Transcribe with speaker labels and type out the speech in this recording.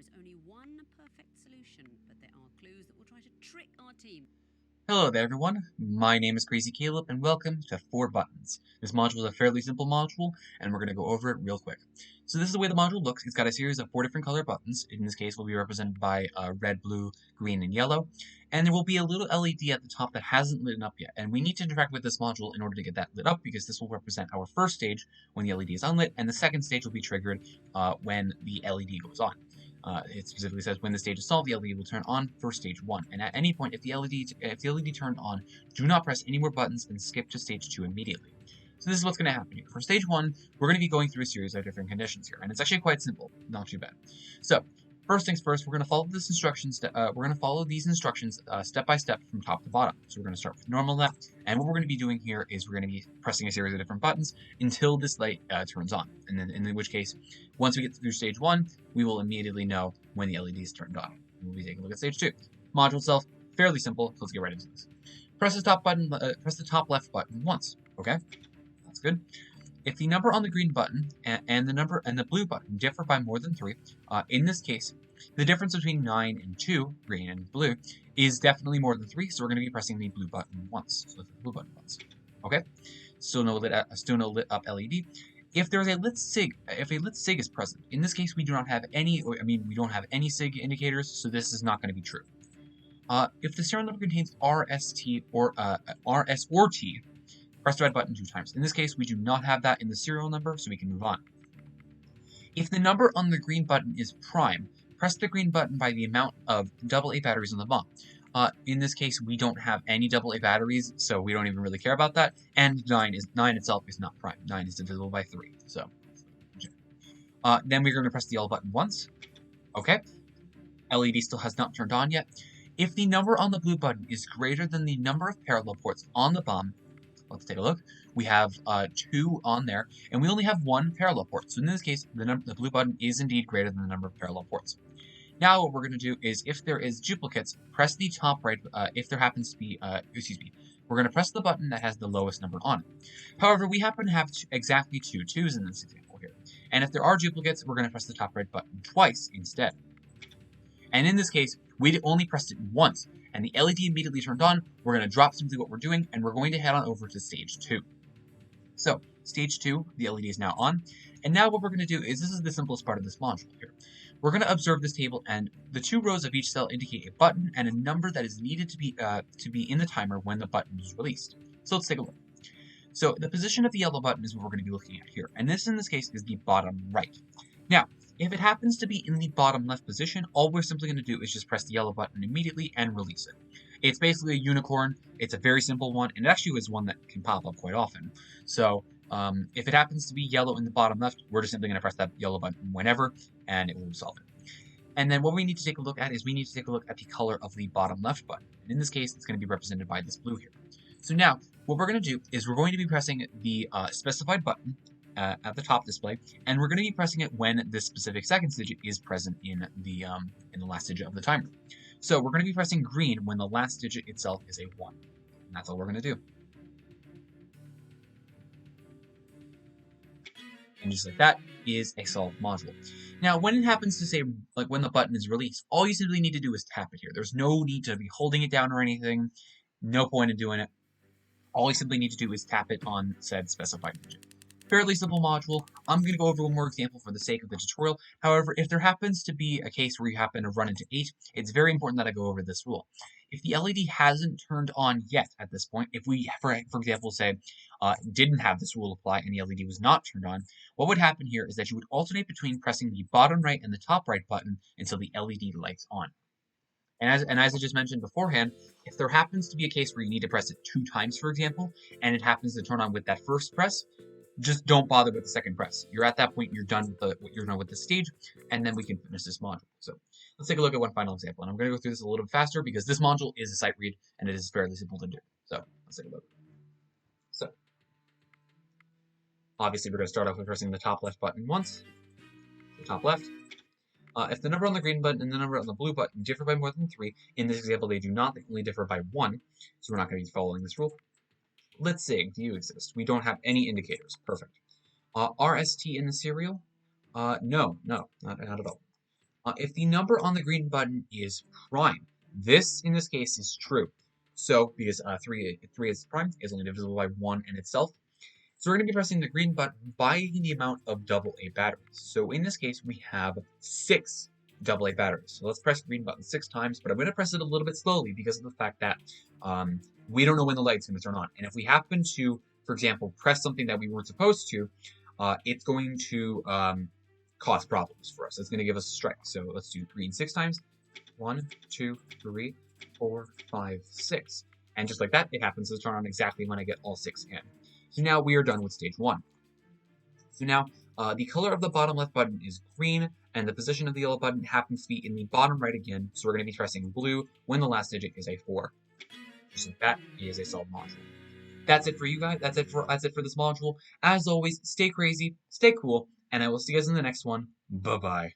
Speaker 1: is only one perfect solution, but there are clues that will try to trick our team.
Speaker 2: Hello there everyone, my name is Crazy Caleb and welcome to 4 Buttons. This module is a fairly simple module and we're going to go over it real quick. So this is the way the module looks. It's got a series of 4 different color buttons. In this case will be represented by red, blue, green, and yellow. And there will be a little LED at the top that hasn't lit up yet. And we need to interact with this module in order to get that lit up because this will represent our first stage when the LED is unlit, and the second stage will be triggered when the LED goes on. It specifically says when the stage is solved, the LED will turn on for stage 1. And at any point, if the LED turned on, do not press any more buttons and skip to stage 2 immediately. So this is what's going to happen here. For stage 1, we're going to be going through a series of different conditions here, and it's actually quite simple, not too bad. So first things first, we're going to follow these instructions. Step by step from top to bottom. So we're going to start with normal left, and what we're going to be doing here is we're going to be pressing a series of different buttons until this light turns on. And then, in which case, once we get through stage 1, we will immediately know when the LED is turned on. We'll be taking a look at stage 2. Module itself, fairly simple. So let's get right into this. Press the top left button once. Okay, that's good. If the number on the green button and the blue button differ by more than 3, in this case, the difference between 9 and 2, green and blue, is definitely more than 3, so we're going to be pressing the blue button once. So the blue button once. Okay? Still no lit up LED. If there's a lit sig is present, in this case we do not have any, we don't have any sig indicators, so this is not going to be true. If the serial number contains RS or T, press the red button 2 times. In this case, we do not have that in the serial number, so we can move on. If the number on the green button is prime, press the green button by the amount of AA batteries on the bomb. In this case, we don't have any AA batteries, so we don't even really care about that. And 9 itself is not prime. 9 is divisible by 3. So, then we're going to press the L button once. Okay. LED still has not turned on yet. If the number on the blue button is greater than the number of parallel ports on the bomb, let's take a look. We have 2 on there, and we only have 1 parallel port. So in this case, the blue button is indeed greater than the number of parallel ports. Now what we're going to do is, if there is duplicates, press the top right. If there happens to be, we're going to press the button that has the lowest number on it. However, we happen to have exactly 2 2s in this example here. And if there are duplicates, we're going to press the top right button twice instead. And in this case, we only pressed it once, and the LED immediately turned on. We're going to drop simply what we're doing, and we're going to head on over to stage 2. So, stage 2, the LED is now on, and now what we're going to do is, this is the simplest part of this module here. We're going to observe this table, and the 2 rows of each cell indicate a button and a number that is needed to be in the timer when the button is released. So let's take a look. So the position of the yellow button is what we're going to be looking at here, and this in this case is the bottom right. Now, if it happens to be in the bottom left position, all we're simply going to do is just press the yellow button immediately and release it. It's basically a unicorn. It's a very simple one, and it actually is one that can pop up quite often. So if it happens to be yellow in the bottom left, we're just simply going to press that yellow button whenever, and it will resolve it. And then what we need to take a look at is we need to take a look at the color of the bottom left button. And in this case, it's going to be represented by this blue here. So now, what we're going to do is we're going to be pressing the specified button at the top display, and we're going to be pressing it when this specific seconds digit is present in the last digit of the timer. So we're going to be pressing green when the last digit itself is a 1. And that's all we're going to do. And just like that is a solved module. Now, when it happens to say, like when the button is released, all you simply need to do is tap it here. There's no need to be holding it down or anything. No point in doing it. All you simply need to do is tap it on said specified digit. Fairly simple module. I'm going to go over one more example for the sake of the tutorial. However, if there happens to be a case where you happen to run into 8, it's very important that I go over this rule. If the LED hasn't turned on yet at this point, if we, for example, say, didn't have this rule apply and the LED was not turned on, what would happen here is that you would alternate between pressing the bottom right and the top right button until the LED lights on. And as I just mentioned beforehand, if there happens to be a case where you need to press it 2 times, for example, and it happens to turn on with that first press, just don't bother with the second press. You're at that point, you're done with the stage, and then we can finish this module. So let's take a look at one final example. And I'm going to go through this a little bit faster because this module is a sight read and it is fairly simple to do. So let's take a look. So obviously we're going to start off with pressing the top left button once. The top left. If the number on the green button and the number on the blue button differ by more than 3, in this example they do not, they only differ by 1, so we're not going to be following this rule. Let's say, do you exist? We don't have any indicators. Perfect. RST in the serial? No, not at all. If the number on the green button is prime, this in this case is true. So because 3 is prime, is only divisible by 1 in itself. So we're going to be pressing the green button by the amount of AA batteries. So in this case, we have 6 AA batteries. So let's press the green button 6 times, but I'm going to press it a little bit slowly because of the fact that we don't know when the light's going to turn on. And if we happen to, for example, press something that we weren't supposed to, it's going to cause problems for us. It's going to give us a strike. So let's do green 6 times. 1, 2, 3, 4, 5, 6. And just like that, it happens to turn on exactly when I get all 6 in. So now we are done with stage 1. So now the color of the bottom left button is green, and the position of the yellow button happens to be in the bottom right again. So we're going to be pressing blue when the last digit is a 4. Just like that is a solved module. That's it for you guys. That's it for this module. As always, stay crazy, stay cool, and I will see you guys in the next one. Bye bye.